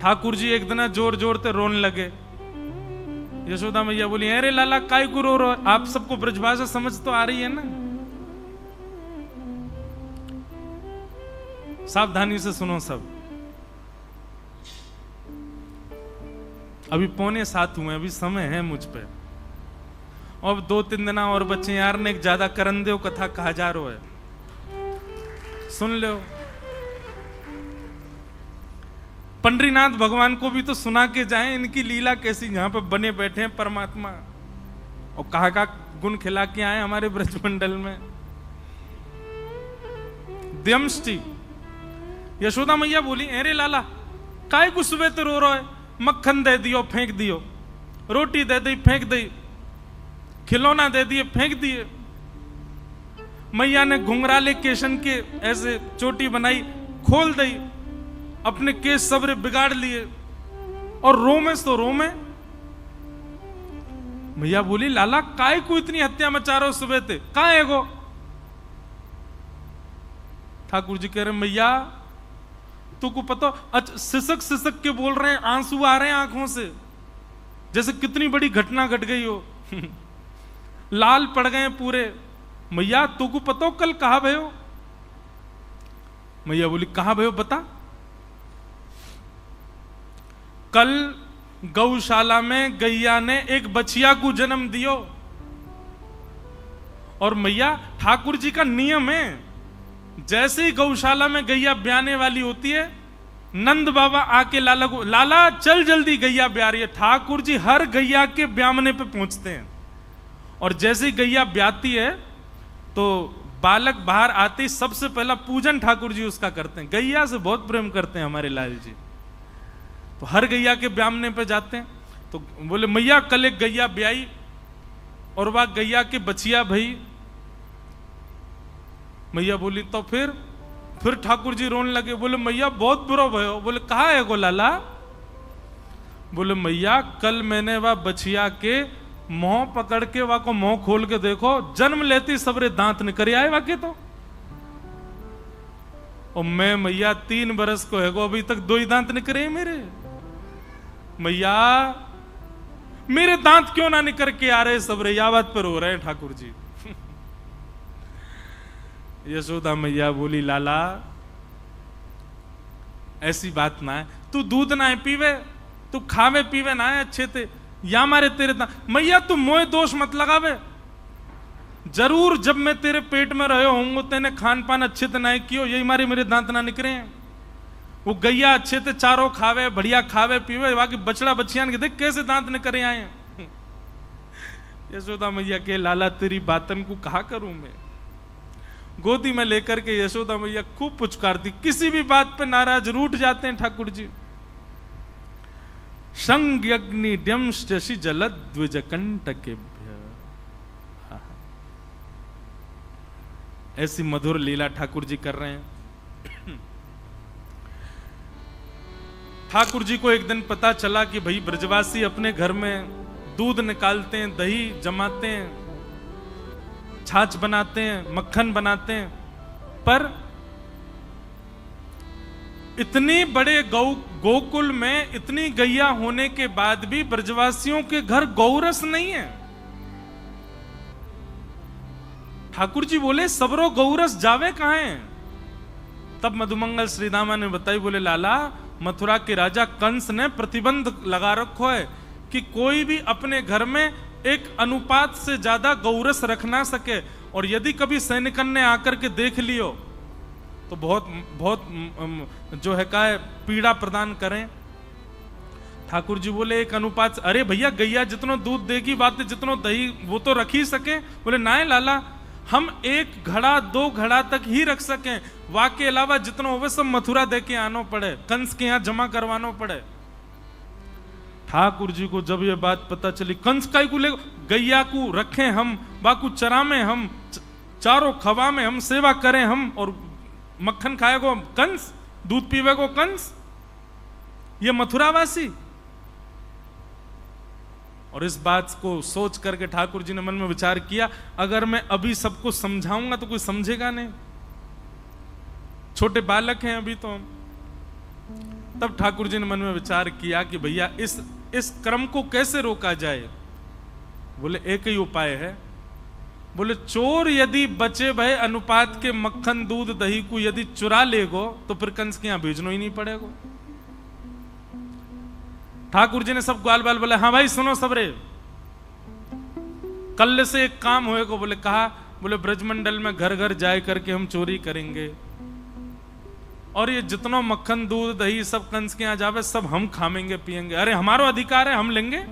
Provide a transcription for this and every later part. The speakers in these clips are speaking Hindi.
ठाकुर जी एक दिन जोर जोर से रोने लगे। यशोदा मैया बोली, अरे लाला काय को रो रहे हो? आप सबको ब्रजभाषा समझ तो आ रही है ना? सावधानी से सुनो सब। अभी 6:45 हुए, अभी समय है मुझ पे, और 2-3 दिन और बच्चे। यार ने एक ज्यादा करन दो कथा कहा जा रहा है, सुन लो। पंडरीनाथ भगवान को भी तो सुना के जाएं, इनकी लीला कैसी, यहाँ पे बने बैठे हैं परमात्मा, और कहा का गुण खिला के आए हमारे ब्रजमंडल में। द्यमष्टि यशोदा मैया बोली, अरे लाला काय को सुबह तो रो रहा है? मक्खन दे दियो फेंक दियो, रोटी दे दी फेंक दी, खिलौना दे दिए फेंक दिए। मैया ने घुंघराले केशन के ऐसे चोटी बनाई, खोल दी, अपने केस सबरे बिगाड़ लिए, और रोमे तो रोमे। मैया बोली, लाला काय को इतनी हत्या मचा रहे हो सुबह थे, कहां है गो? ठाकुर जी कह रहे, मैया तुमको पता, अच्छा सिसक सिसक के बोल रहे हैं, आंसू आ रहे हैं आंखों से, जैसे कितनी बड़ी घटना घट गई हो। लाल पड़ गए पूरे। मैया तुमको पता हो कल कहा भयो? मैया बोली, कहा भयो बता। कल गौशाला में गैया ने एक बछिया को जन्म दियो, और मैया ठाकुर जी का नियम है, जैसे ही गौशाला में गैया ब्याने वाली होती है, नंद बाबा आके लाला को, लाला चल जल्दी गैया ब्या रही है। ठाकुर जी हर गैया के ब्यामने पे पहुंचते हैं, और जैसे ही गैया ब्याती है तो बालक बाहर आते ही सबसे पहला पूजन ठाकुर जी उसका करते हैं। गैया से बहुत प्रेम करते हैं हमारे लाल जी, तो हर गैया के ब्यामने पे जाते हैं। तो बोले, मैया कल एक गैया ब्याई, और वह गैया के बचिया भई। मैया बोली, तो फिर ठाकुर जी रोने लगे। बोले, मैया बहुत बुरा भयो। बोले, कहा है गो लाला? बोले, मैया कल मैंने वह बछिया के मुंह पकड़ के वह को मुंह खोल के देखो, जन्म लेती सबरे दांत निकल आए वाके तो। और मैं मैया 3 बरस को है गो, अभी तक 2 ही दांत निकले मेरे। मैया मेरे दांत क्यों ना निकल के आ रहे सबरे, या बात पर हो रहे हैं ठाकुर जी। यशोदा मैया बोली, लाला ऐसी बात ना है, तू दूध ना है पीवे, तू खावे पीवे ना है अच्छे ते, या मारे तेरे दांत। मैया तू मोए दोष मत लगावे, जरूर जब मैं तेरे पेट में रहे होंगे तेने खान पान अच्छे से ना कियो, यही मारे मेरे दांत ना निकले हैं। वो गैया अच्छे से चारों खावे, बढ़िया खावे पीवे, बाकी बछड़ा बछियान के देख कैसे दांत निकले आए हैं। यशोदा मैया के, लाला तेरी बातन को कहा करूं मैं। गोदी में लेकर के यशोदा मैया खूब पुचकारती, किसी भी बात पे नाराज रूठ जाते हैं ठाकुर जी। संज्ञग्नि द्यंष्टि जलद द्विजकंटकेभ्य। ऐसी मधुर लीला ठाकुर जी कर रहे हैं। ठाकुर जी को एक दिन पता चला कि भाई ब्रजवासी अपने घर में दूध निकालते हैं, दही जमाते हैं, छाछ बनाते हैं, मक्खन बनाते हैं, पर इतनी बड़े गोकुल में इतनी गैया होने के बाद भी ब्रजवासियों के घर गौरस नहीं है। ठाकुर जी बोले, सबरो गौरस जावे कहां है? तब मधुमंगल श्रीदामा ने बताई, बोले, लाला मथुरा के राजा कंस ने प्रतिबंध लगा रखो है कि कोई भी अपने घर में एक अनुपात से ज्यादा गौरस रख ना सके, और यदि कभी सैनिकन ने आकर के देख लियो तो बहुत बहुत जो है का पीड़ा प्रदान करें। ठाकुर जी बोले, एक अनुपात, अरे भैया गैया जितनो दूध देगी बात, जितनो दही वो तो रख ही सके। बोले, ना लाला, हम 1 घड़ा 2 घड़ा तक ही रख सकें, वाके अलावा जितनो होवे सब मथुरा दे के आनो पड़े, कंस के यहां जमा करवानो पड़े। ठाकुर जी को जब ये बात पता चली, कंस का को ले, गैया को रखें हम, बाकू चरा में हम, चारों खवा में हम सेवा करें हम, और मक्खन खाएगो कंस, दूध पीवेगो कंस, ये मथुरावासी। और इस बात को सोच करके ठाकुर जी ने मन में विचार किया, अगर मैं अभी सबको समझाऊंगा तो कोई समझेगा नहीं, छोटे बालक हैं अभी तो। तब ठाकुर जी ने मन में विचार किया कि भैया इस क्रम को कैसे रोका जाए। बोले एक ही उपाय है। बोले चोर यदि बचे भय अनुपात के मक्खन दूध दही को यदि चुरा लेगो तो फिर कंस के यहां भेजना ही नहीं पड़ेगा। ठाकुर जी ने सब ग्वाल बाल बोले हाँ भाई सुनो सबरे, कल से एक काम होएगा। बोले कहा? बोले ब्रजमंडल में घर घर जाए करके हम चोरी करेंगे और ये जितना मक्खन दूध दही सब कंस के यहां जावे सब हम खाएंगे पिएंगे। अरे हमारा अधिकार है, हम लेंगे।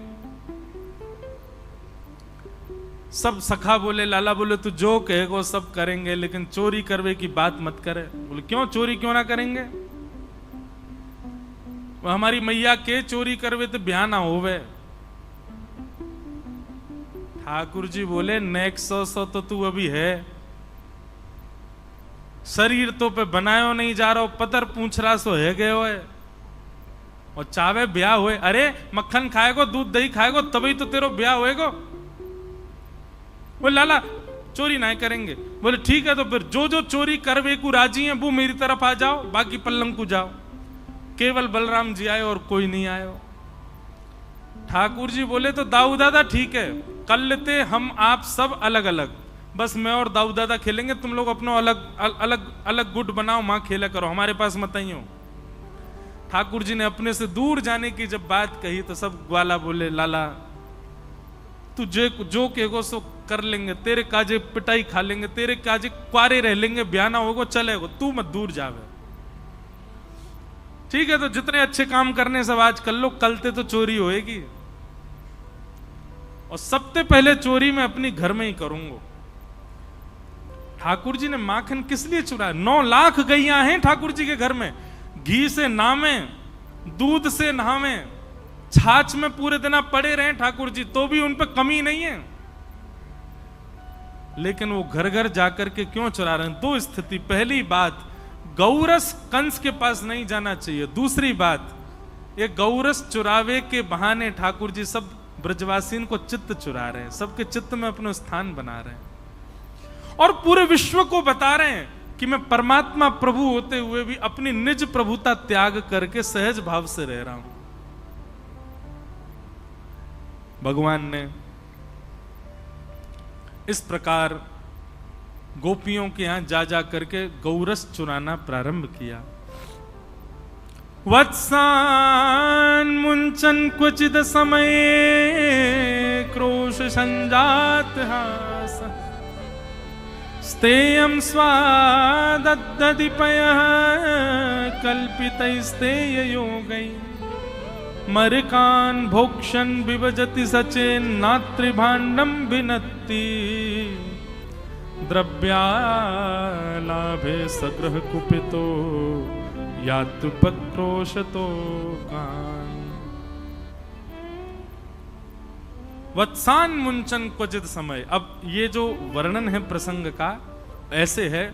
सब सखा बोले लाला बोले तू जो कहेगो सब करेंगे, लेकिन चोरी करवे की बात मत करे। बोले क्यों? चोरी क्यों ना करेंगे? वो हमारी मैया के चोरी करवे तो ब्याह ना होवे। ठाकुर जी बोले नेक सौ तो तू अभी है, शरीर तो पे बनायो नहीं जा रहा, पतर पूछ रहा सो है गए होए और चावे ब्याह हुए। अरे मक्खन खाएगो दूध दही खाएगो तभी तो तेरो ब्याह होएगो। बोले लाला चोरी ना करेंगे। बोले ठीक है तो फिर जो जो चोरी करवे को राजी है वो मेरी तरफ आ जाओ, बाकी पल्लंग को जाओ। केवल बलराम जी आए और कोई नहीं आयो। ठाकुर जी बोले तो दाऊ दादा ठीक है, कल लेते हम आप सब अलग अलग, बस मैं और दाऊ दादा खेलेंगे, तुम लोग अपना अलग अलग अलग गुट बनाओ, मां खेला करो, हमारे पास मत आइयो। ठाकुर जी ने अपने से दूर जाने की जब बात कही तो सब ग्वाला बोले लाला तू जो कहेगो सो कर लेंगे, तेरे काजे पिटाई खा लेंगे, तेरे काजे क्वारे रह लेंगे, ब्याह ना होगो चलेगो, तू मत दूर जावे। ठीक है तो जितने अच्छे काम करने सब आज कर लो, कलते तो चोरी होएगी और सबसे पहले चोरी मैं अपनी घर में ही करूंगा। ठाकुर जी ने माखन किस लिए चुराया? 9 लाख गैया हैं ठाकुर जी के घर में, घी से नामे, दूध से नहावे, छाछ में पूरे दिन पड़े रहे ठाकुर जी तो भी उन पे कमी नहीं है, लेकिन वो घर घर जाकर के क्यों चुरा रहे हैं? 2 स्थिति। पहली बात, गौरस कंस के पास नहीं जाना चाहिए। दूसरी बात, ये गौरस चुरावे के बहाने ठाकुर जी सब ब्रजवासीन को चित्त चुरा रहे हैं, सबके चित्त में अपना स्थान बना रहे हैं और पूरे विश्व को बता रहे हैं कि मैं परमात्मा प्रभु होते हुए भी अपनी निज प्रभुता त्याग करके सहज भाव से रह रहा हूं। भगवान ने इस प्रकार गोपियों के यहां जा जा करके गौरस चुराना प्रारंभ किया। वत्सान मुंचन क्वचिद समय क्रोश संजात हास स्तेयं स्वादद्दधिपयः कल्पितैस्तेय योगै मरकान भोक्षण विभजति सचेन नात्रिभाण्डं भिनत्ति द्रव्यालाभे सग्रह कुपितो यातु पत्रोशतो कान। वत्सान मुंचन क्वचित समय। अब ये जो वर्णन है प्रसंग का ऐसे है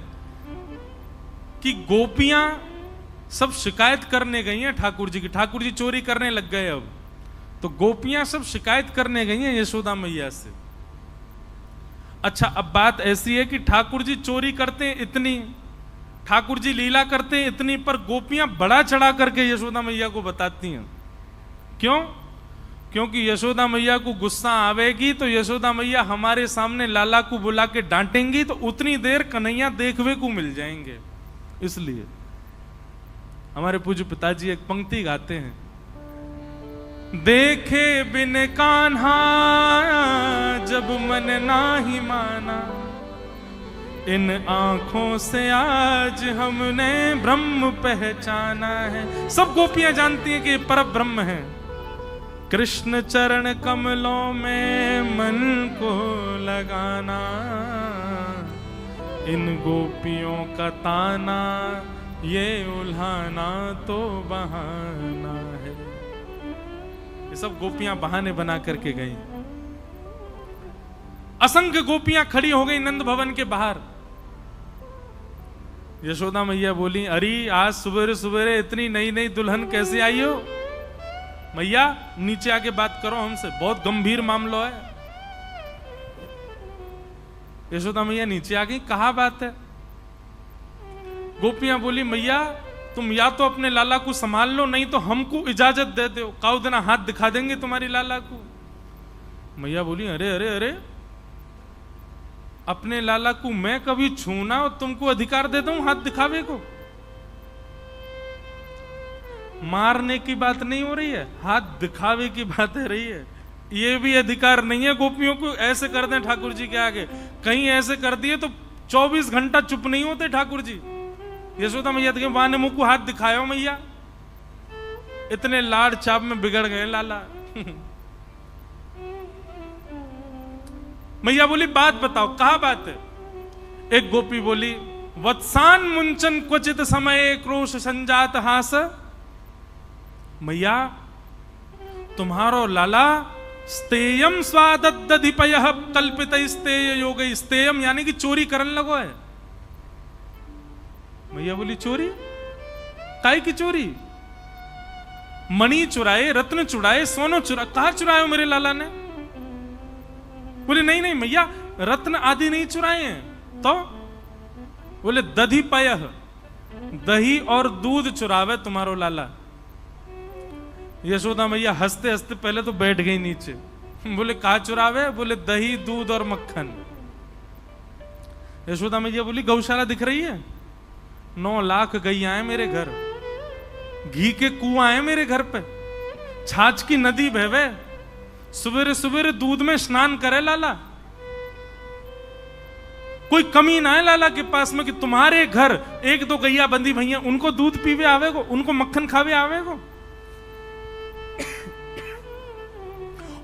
कि गोपियां सब शिकायत करने गई हैं ठाकुर जी की, ठाकुर जी चोरी करने लग गए। अब तो गोपियां सब शिकायत करने गई हैं यशोदा मैया से। अच्छा अब बात ऐसी है कि ठाकुर जी चोरी करते हैं इतनी, ठाकुर जी लीला करते हैं इतनी, पर गोपियां बड़ा चढ़ा करके यशोदा मैया को बताती हैं। क्यों? क्योंकि यशोदा मैया को गुस्सा आवेगी तो यशोदा मैया हमारे सामने लाला को बुला के डांटेंगी तो उतनी देर कन्हैया देखवे को मिल जाएंगे। इसलिए हमारे पूज्य पिताजी एक पंक्ति गाते हैं, देखे बिन कान्हा जब मन नाही माना, इन आंखों से आज हमने ब्रह्म पहचाना है। सब गोपियां जानती हैं कि ये पर ब्रह्म है। कृष्ण चरण कमलों में मन को लगाना, इन गोपियों का ताना ये उल्हाना तो बहाना है। ये सब गोपियां बहाने बना करके गई। असंख्य गोपियां खड़ी हो गई नंद भवन के बाहर। यशोदा मैया बोली, अरे आज सुबेरे सुबेरे इतनी नई नई दुल्हन कैसे आई हो? मैया नीचे आके बात करो हमसे, बहुत गंभीर मामला है। यशोदा मैया नीचे आ गई, कहा बात है? गोपियां बोली, मैया तुम या तो अपने लाला को संभाल लो, नहीं तो हमको इजाजत दे दो, काउ देना हाथ दिखा देंगे तुम्हारी लाला को। मैया बोली अरे अरे अरे, अपने लाला को मैं कभी छूना और तुमको अधिकार दे दूं हाथ दिखावे को? मारने की बात नहीं हो रही है, हाथ दिखावे की बात है रही है। ये भी अधिकार नहीं है गोपियों को ऐसे कर दें ठाकुर जी के आगे। कहीं ऐसे कर दिए तो 24 घंटा चुप नहीं होते ठाकुर जी। यशोदा मैया के मां ने मुंह को हाथ दिखाया हो मैया, इतने लाड़ चाप में बिगड़ गए लाला। मैया बोली बात बताओ, कहा बात है? एक गोपी बोली वत्सान मुंचन क्वचित समय क्रोश संजात हास। मैया तुम्हारो लाला स्तेयम स्वादधिपय कल्पित स्तेय योग, स्तेयम यानी कि चोरी करने लगो है। मैया बोली चोरी? काय की चोरी? मणि चुराए, रत्न चुराए, सोनो चुरा, कहा चुराए मेरे लाला ने? बोले नहीं नहीं मैया, रत्न आदि नहीं चुराए हैं। तो बोले दधिपय, दही और दूध चुरावे तुम्हारो लाला। यशोदा मैया हंसते हंसते पहले तो बैठ गई नीचे। बोले कहा चुरावे? बोले दही दूध और मक्खन। यशोदा मैया बोली गौशाला दिख रही है? 9 लाख गैया है मेरे घर, घी के कुआं है मेरे घर पे, छाछ की नदी बहवे, सवेरे सवेरे दूध में स्नान करे लाला। कोई कमी ना है लाला के पास में कि तुम्हारे घर 1-2 गैया बंदी भैया उनको दूध पीवे आवेगो, उनको मक्खन खावे आवेगो।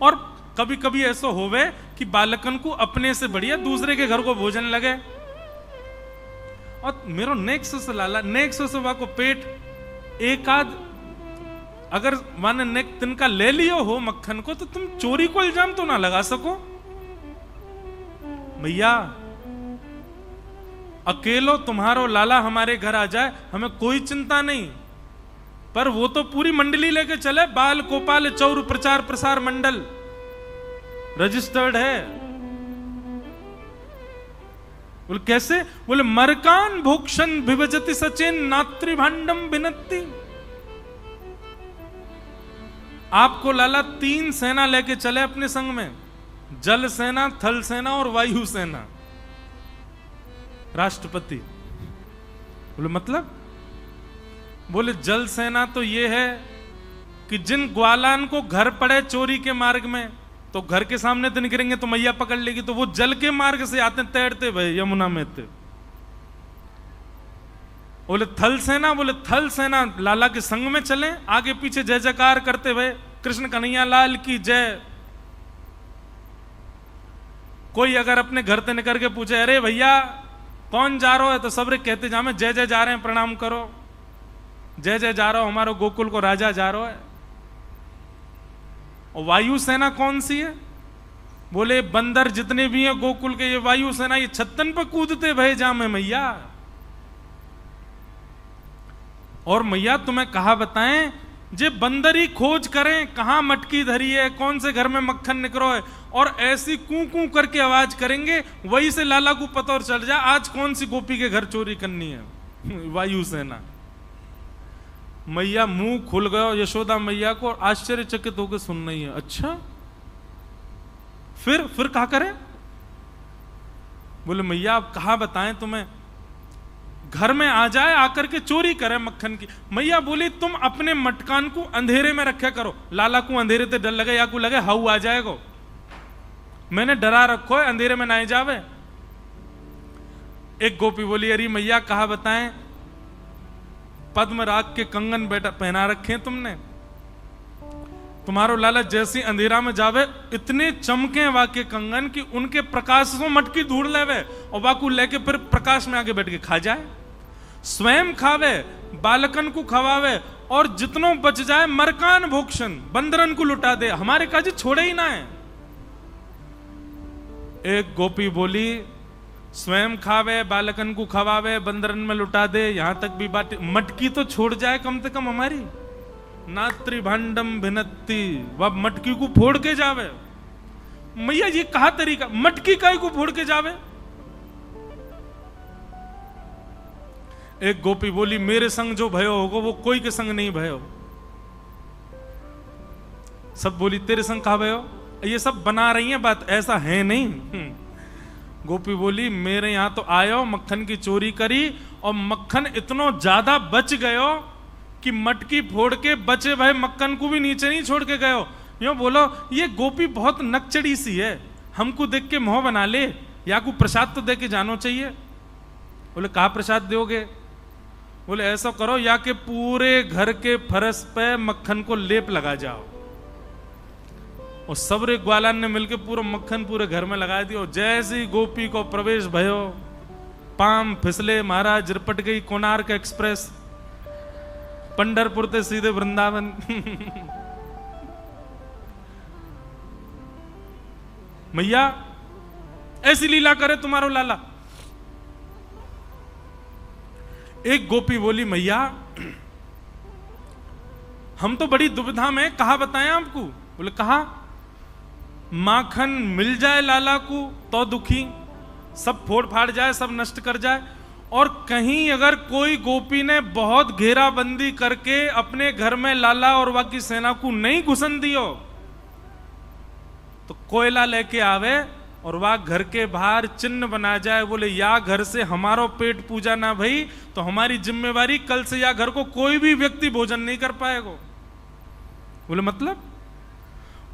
और कभी कभी ऐसा होवे कि बालकन को अपने से बढ़िया दूसरे के घर को भोजन लगे। और मेरो नेक्स्ट से लाला, नेक्स्ट से वाको पेट एक आध अगर माने नेक तिनका ले लियो हो मक्खन को, तो तुम चोरी को इल्जाम तो ना लगा सको। भैया अकेलो तुम्हारो लाला हमारे घर आ जाए हमें कोई चिंता नहीं, पर वो तो पूरी मंडली लेके चले, बाल गोपाल चौर प्रचार प्रसार मंडल रजिस्टर्ड है। बोले कैसे? बोले मरकान भोक्षण विभजति सचेन नात्रिभांडम बिनती। आपको लाला 3 सेना लेके चले अपने संग में, जल सेना, थल सेना और वायु सेना। राष्ट्रपति बोले मतलब? बोले जल सेना तो ये है कि जिन ग्वालान को घर पड़े चोरी के मार्ग में, तो घर के सामने तो निकलेंगे तो मैया पकड़ लेगी, तो वो जल के मार्ग से आते तैरते भाई यमुना में थे। बोले थल सेना? बोले थल सेना लाला के संग में चले, आगे पीछे जय जयकार करते हुए कृष्ण कन्हैया लाल की जय। कोई अगर अपने घर से निकल के पूछे अरे भैया कौन जा रहा है, तो सबरे कहते जामे जय जय जा रहे हैं, प्रणाम करो, जय जय जा रहा हो, हमारो गोकुल को राजा जा रहा है। और वायु सेना कौन सी है? बोले बंदर जितने भी हैं गोकुल के, ये वायु सेना, ये छत्तन पर कूदते भय जामे मैया। और मैया तुम्हें कहा बताएं, जे बंदरी खोज करें कहां मटकी धरी है, कौन से घर में मक्खन निकलो है, और ऐसी कू कू करके आवाज करेंगे, वही से लाला को पता और चल जाए आज कौन सी गोपी के घर चोरी करनी है। वायु सेना। मैया मुंह खुल गया यशोदा मैया को, आश्चर्यचकित होकर सुन रही है। अच्छा फिर कहा करें? बोले मैया आप कहा बताएं तुम्हें, घर में आ जाए आकर के चोरी करे मक्खन की। मैया बोली तुम अपने मटकान को अंधेरे में रखा करो, लाला को अंधेरे से डर लगे या को लगे हाउ आ जाएगा, मैंने डरा रखो है अंधेरे में ना जावे। एक गोपी बोली अरे मैया कहा बताएं, पद्म राग के कंगन बेटा पहना रखे तुमने, तुम्हारो लाला जैसी अंधेरा में जावे इतने चमके वाके कंगन कि उनके प्रकाश से मटकी ढूंढ लेवे और वाकू लेके फिर प्रकाश में आगे बैठ के खा जाए, स्वयं खावे, बालकन को खवावे, और जितनों बच जाए मरकान भोक्षण बंदरन को लुटा दे, हमारे काजी छोड़े ही ना है। एक गोपी बोली स्वयं खावे, बालकन को खवावे, बंदरन में लुटा दे, यहां तक भी बात, मटकी तो छोड़ जाए कम से कम हमारी। नात्रिभांडम भिनत्ति, वह मटकी को फोड़ के जावे। मैया ये कहा तरीका, मटकी काय को फोड़ के जावे? एक गोपी बोली मेरे संग जो भयो होगा वो कोई के संग नहीं भयो। सब बोली तेरे संग कहा भयो, ये सब बना रही हैं बात, ऐसा है नहीं। गोपी बोली मेरे यहां तो आयो, मक्खन की चोरी करी और मक्खन इतना ज्यादा बच गयो कि मटकी फोड़ के बचे भाई मक्खन को भी नीचे नहीं छोड़ के गयो। यूं बोलो ये गोपी बहुत नकचड़ी सी है, हमको देख के मोह बना ले, या को प्रसाद तो दे के जानो चाहिए। बोले कहा प्रसाद दोगे? बोले ऐसा करो या के पूरे घर के फरस पे मक्खन को लेप लगा जाओ। और सबरे ग्वालन ने मिलकर पूरा मक्खन पूरे घर में लगा दिया। जैसे ही गोपी को प्रवेश भयो, पाम फिसले, महाराज रिपट गई कोणार्क एक्सप्रेस, पंढरपुर से सीधे वृंदावन। मैया ऐसी लीला करे तुम्हारो लाला। एक गोपी बोली मैया हम तो बड़ी दुविधा में, कहा बताएं आपको? बोले कहा माखन मिल जाए लाला को तो दुखी, सब फोड़ फाड़ जाए, सब नष्ट कर जाए, और कहीं अगर कोई गोपी ने बहुत घेराबंदी करके अपने घर में लाला और बाकी सेना को नहीं घुसन दियो तो कोयला लेके आवे और वह घर के बाहर चिन्ह बना जाए, बोले या घर से हमारो पेट पूजा ना भई तो हमारी जिम्मेवारी, कल से या घर को कोई भी व्यक्ति भोजन नहीं कर पाएगा। बोले मतलब?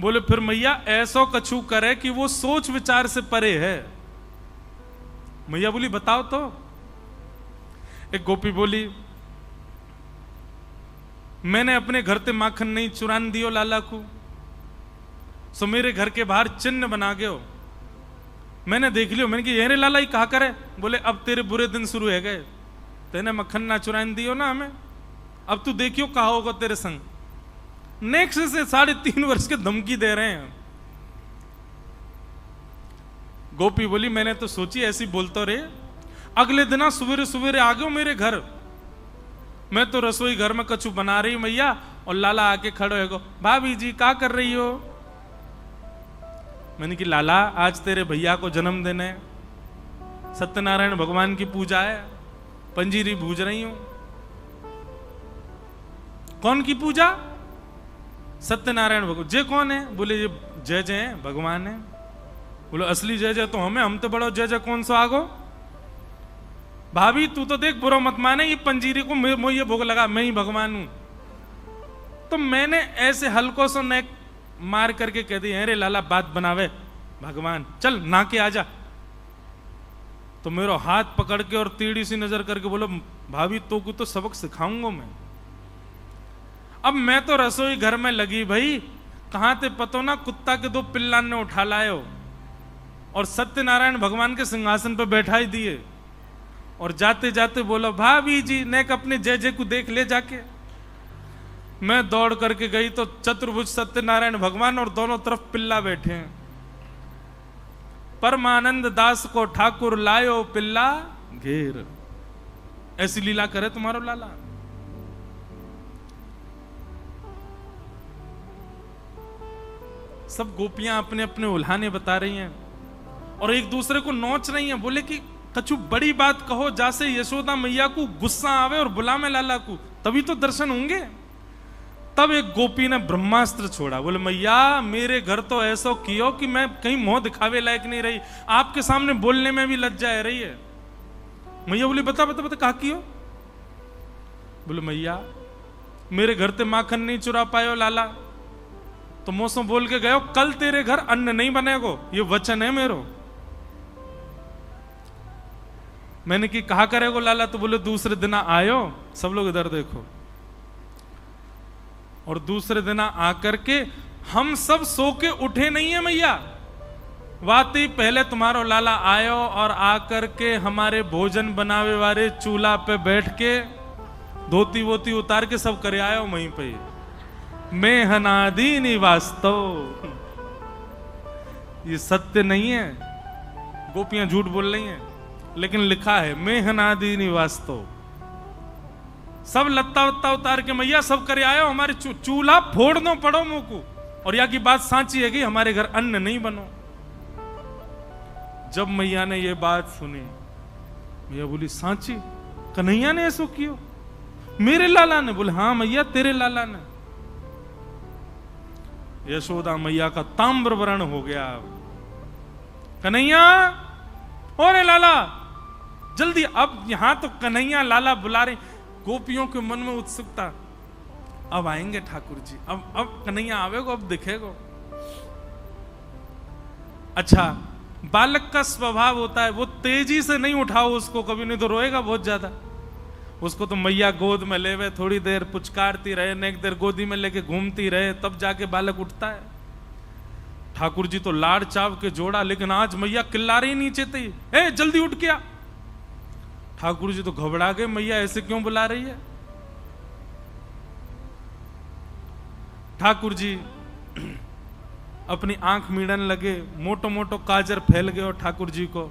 बोले फिर मैया ऐसो कछु करे कि वो सोच विचार से परे है। मैया बोली बताओ तो। एक गोपी बोली मैंने अपने घर से माखन नहीं चुरान दियो लाला को, सो मेरे घर के बाहर चिन्ह बना गयो, मैंने देख लियो, मैंने कि ये लाला ही कहा करे। बोले अब तेरे बुरे दिन शुरू है गए, तेने मक्खन ना चुरान दियो ना हमें, अब तू देखियो कहा होगा तेरे संग। नेक्स्ट से 3.5 वर्ष के धमकी दे रहे हैं। गोपी बोली मैंने तो सोची ऐसी बोलते रहे, अगले दिन सवेरे सवेरे आ गयो मेरे घर, मैं तो रसोई घर में कछु बना रही मैया, और लाला आके खड़े हो गो, भाभी जी क्या कर रही हो? मैंने कि लाला आज तेरे भैया को जन्मदिन है, सत्यनारायण भगवान की पूजा है, पंजीरी भूज रही हूं। कौन की पूजा? सत्यनारायण भगवान। जय कौन है? बोले ये जय जय है, भगवान है। बोले असली जय जय तो हमें, हम तो बड़ो जय जय कौन सा आगो? भाभी तू तो देख बुरा मत माने, ये पंजीरी को मुझे भोग लगा, मैं ही भगवान हूं। तो मैंने ऐसे हल्को सो नेक मार करके कह दी अरे लाला बात बनावे भगवान, चल ना के आजा। तो मेरा हाथ पकड़ के और टेढ़ी सी नजर करके बोलो भाभी तो को तो सबक सिखाऊंगा मैं। अब मैं तो रसोई घर में लगी भाई, कहां थे पतो ना कुत्ता के 2 पिल्ला ने उठा लायो और सत्यनारायण भगवान के सिंहासन पर बैठा ही दिए, और जाते जाते बोलो भाभी जी नेक अपने जय जय को देख ले जाके। मैं दौड़ करके गई तो चतुर्भुज सत्यनारायण भगवान और दोनों तरफ पिल्ला बैठे हैं। परमानंद दास को ठाकुर लायो पिल्ला घेर। ऐसी लीला करे तुम्हारो लाला। सब गोपियां अपने अपने उल्हाने बता रही हैं और एक दूसरे को नोच रही हैं। बोले कि कछु बड़ी बात कहो जैसे यशोदा मैया को गुस्सा आवे और बुला में लाला को, तभी तो दर्शन होंगे। तब एक गोपी ने ब्रह्मास्त्र छोड़ा। बोले मैया मेरे घर तो ऐसा कियो कि मैं कहीं मुंह दिखावे लायक नहीं रही, आपके सामने बोलने में भी लज्जा आ रही है। मैया बोली बता बता बता कहा कियो? बोले मैया मेरे घर से माखन नहीं चुरा पायो लाला, तो मौसम बोल के गयो कल तेरे घर अन्न नहीं बनेगो, ये वचन है मेरो। मैंने कि कहा करेगो लाला? तो बोले दूसरे दिन आयो, सब लोग इधर देखो, और दूसरे दिन आकर के हम सब सो के उठे नहीं है मैया, वाती पहले तुम्हारो लाला आयो और आकर के हमारे भोजन बनावे वाले चूल्हा पे बैठ के धोती वोती उतार के सब करे आयो वहीं पे। मैं हनादी निवास्तव, ये सत्य नहीं है, गोपियां झूठ बोल रही हैं, लेकिन लिखा है मैं हनादी निवास्तव। सब लत्ता वत्ता उतार के मैया सब करे आयो, हमारे चूल्हा फोड़ दो पड़ो मुंह को, और यहाँ की बात सांची है कि हमारे घर अन्न नहीं बनो। जब मैया ने ये बात सुनी, मैया बोली सांची कन्हैया ने ऐसो कियो? मेरे लाला ने? बोले हाँ मैया तेरे लाला ने। यशोदा मैया का ताम्र वर्ण हो गया। कन्हैया, ओरे लाला जल्दी। अब यहां तो कन्हैया लाला बुला रहे, गोपियों के मन में उत्सुकता, अब आएंगे ठाकुर जी, अब कन्हैया आवेगो, अब दिखेगो। अच्छा, बालक का स्वभाव होता है, वो तेजी से नहीं उठाओ उसको कभी, नहीं तो रोएगा बहुत ज्यादा। उसको तो मैया गोद में लेवे, थोड़ी देर पुचकारती रहे, नेक देर गोदी में लेके घूमती रहे, तब जाके बालक उठता है। ठाकुर जी तो लाड़ चाव के जोड़ा, लेकिन आज मैया किल्ला रही नीचे थी, ए जल्दी उठ गया। ठाकुर जी तो घबरा गए, मैया ऐसे क्यों बुला रही है। ठाकुर जी अपनी आंख मीड़न लगे, मोटो मोटो काजर फैल गए और ठाकुर जी को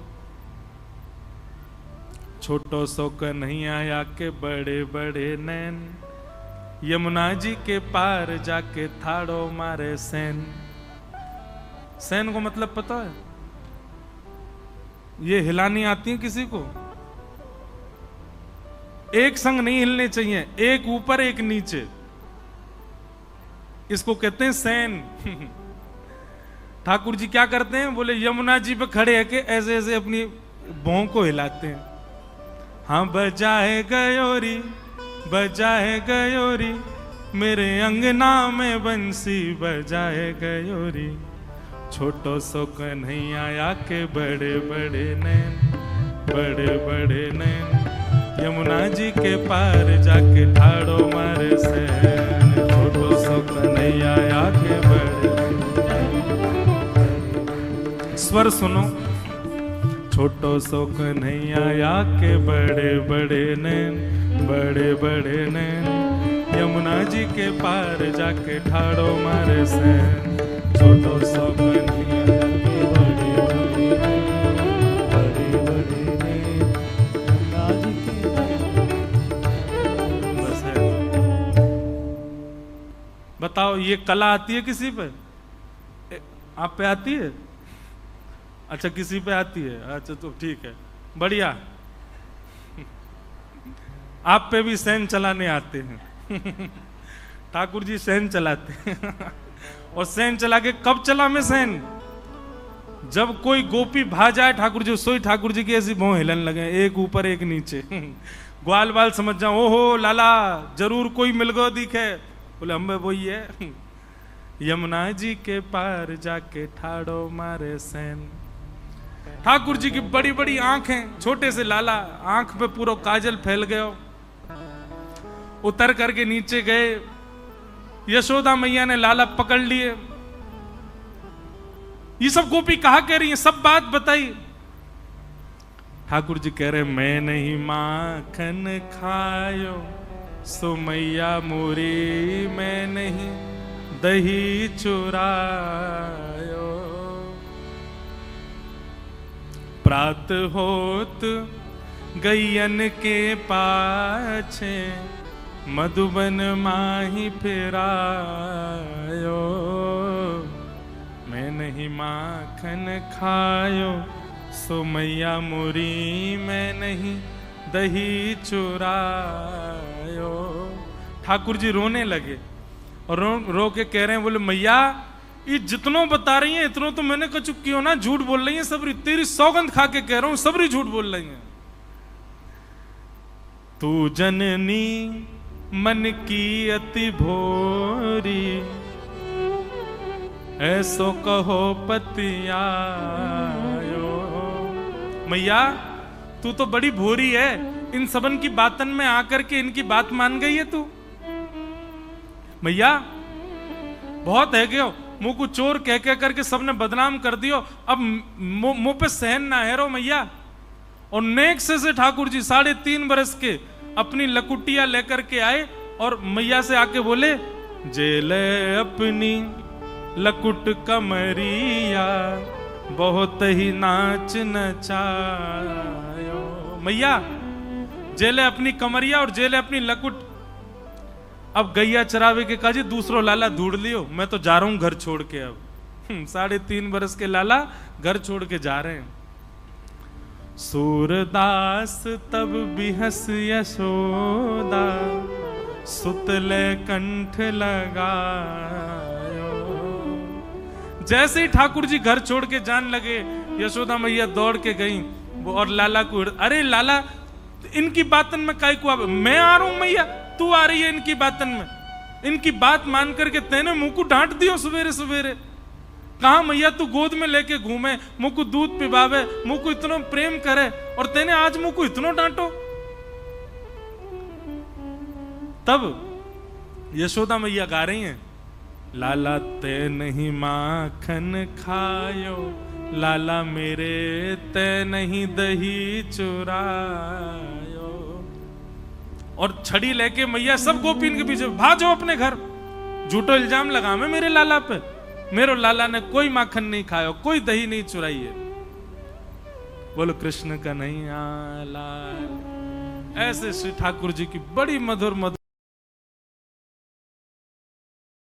छोटो सो कन्हैया आया के बड़े बड़े नैन, यमुना जी के पार जाके थाड़ो मारे सैन। सैन को मतलब पता है? ये हिलानी आती है किसी को? एक संग नहीं हिलने चाहिए, एक ऊपर एक नीचे, इसको कहते हैं सैन। ठाकुर जी क्या करते हैं? बोले यमुना जी पे खड़े है के ऐसे ऐसे अपनी भौं को हिलाते हैं। हाँ बजाए गयोरी, बजाए गयोरी, मेरे अंगना में बंसी बजाए गयोरी, छोटो सो कन्हैया आके बड़े बड़े नैन, बड़े बड़े नैन, यमुना जी के पार जाके ठाड़ो मारे सैन, छोटो सो कन्हैया आके बड़े। स्वर सुनो, छोटो सो कन्हैया आके बड़े बड़े नैन, बड़े बड़े नैन, यमुना जी के पार जाके ठाड़ो मारे सैन, छोटो सो कन्हैया आके बड़े बड़े नैन, बड़े बड़े नैन, यमुना जी के। बस है। बताओ ये कला आती है किसी पे? आप पे आती है? अच्छा किसी पे आती है, अच्छा तो ठीक है, बढ़िया। आप पे भी सैन चलाने आते हैं। ठाकुर जी सैन चलाते हैं। और सैन चला के कब चला मैं सैन? जब कोई गोपी भा जाए ठाकुर जी, सोई ठाकुर जी की ऐसी भौं हिलन लगे, एक ऊपर एक नीचे। ग्वाल बाल समझ जाओ, ओहो लाला जरूर कोई मिल गो दिखे। बोले हम वही है, यमुना जी के पार जाके ठाड़ो मारे सैन। ठाकुर जी की बड़ी बड़ी आंखें, छोटे से लाला, आंख पे पूरा काजल फैल गया। उतर करके नीचे गए, यशोदा मैया ने लाला पकड़ लिए। ये सब गोपी कहा कह रही है, सब बात बताई। ठाकुर जी कह रहे मैं नहीं माखन खायो सो मैया मोरी, मैं नहीं दही चुरायो, प्रात होत गैयन के पाछे, मधुबन माही फिरायो, मैं नहीं माखन खायो सो मैया मुरी, मैं नहीं दही चुरायो। ठाकुर जी रोने लगे और रो के कह रहे हैं, बोले मैया ये जितनों बता रही हैं इतनों तो मैंने कछु क्यों ना, झूठ बोल रही हैं सबरी, तेरी सौगंध खा के कह रहा हूं सबरी झूठ बोल रही हैं। तू जननी मन की अति भोरी, ऐसो कहो पतियायो। मैया तू तो बड़ी भोरी है, इन सबन की बातन में आकर के इनकी बात मान गई है तू। मैया बहुत है क्यों, मुंह को चोर कह कह करके सबने बदनाम कर दियो, अब मुंह पे सहन ना है रो मैया। और नेक से ठाकुर जी 3.5 बरस के अपनी लकुटिया लेकर के आए और मैया से आके बोले, जेले अपनी लकुट कमरिया, बहुत ही नाच नचायो। मैया जेले अपनी कमरिया और जेले अपनी लकुट। अब गैया चरावे के काजी दूसरो लाला ढूंढ लियो, मैं तो जा रहा हूं घर छोड़ के। अब 3.5 बरस के लाला घर छोड़ के जा रहे हैं। सूरदास तब बिहस यशोदा, सुतले कंठ लगायो। जैसे ही ठाकुर जी घर छोड़ के जान लगे, यशोदा मैया दौड़ के गई और लाला को, अरे लाला इनकी बातन में काय को, मैं आ रहा हूं मैया, तू आ रही है इनकी बातन में, इनकी बात मान करके तेने मुंह को डांट दियो सवेरे सवेरे। कहा मैया तू गोद में लेके घूमे, मुंह को दूध पिबावे, मुंह को इतना प्रेम करे, और तेने आज मुंह को इतना डांटो। तब यशोदा मैया गा रही हैं, लाला ते नहीं माखन खायो, लाला मेरे ते नहीं दही चुरायो। और छड़ी लेके मैया सब गोपीन के पीछे भाजो अपने घर, झूठो इल्जाम लगा मैं मेरे लाला पे, मेरे लाला ने कोई माखन नहीं खाया, कोई दही नहीं चुराई है। बोलो कृष्ण कन्हैया लाल। ऐसे श्री ठाकुर जी की बड़ी मधुर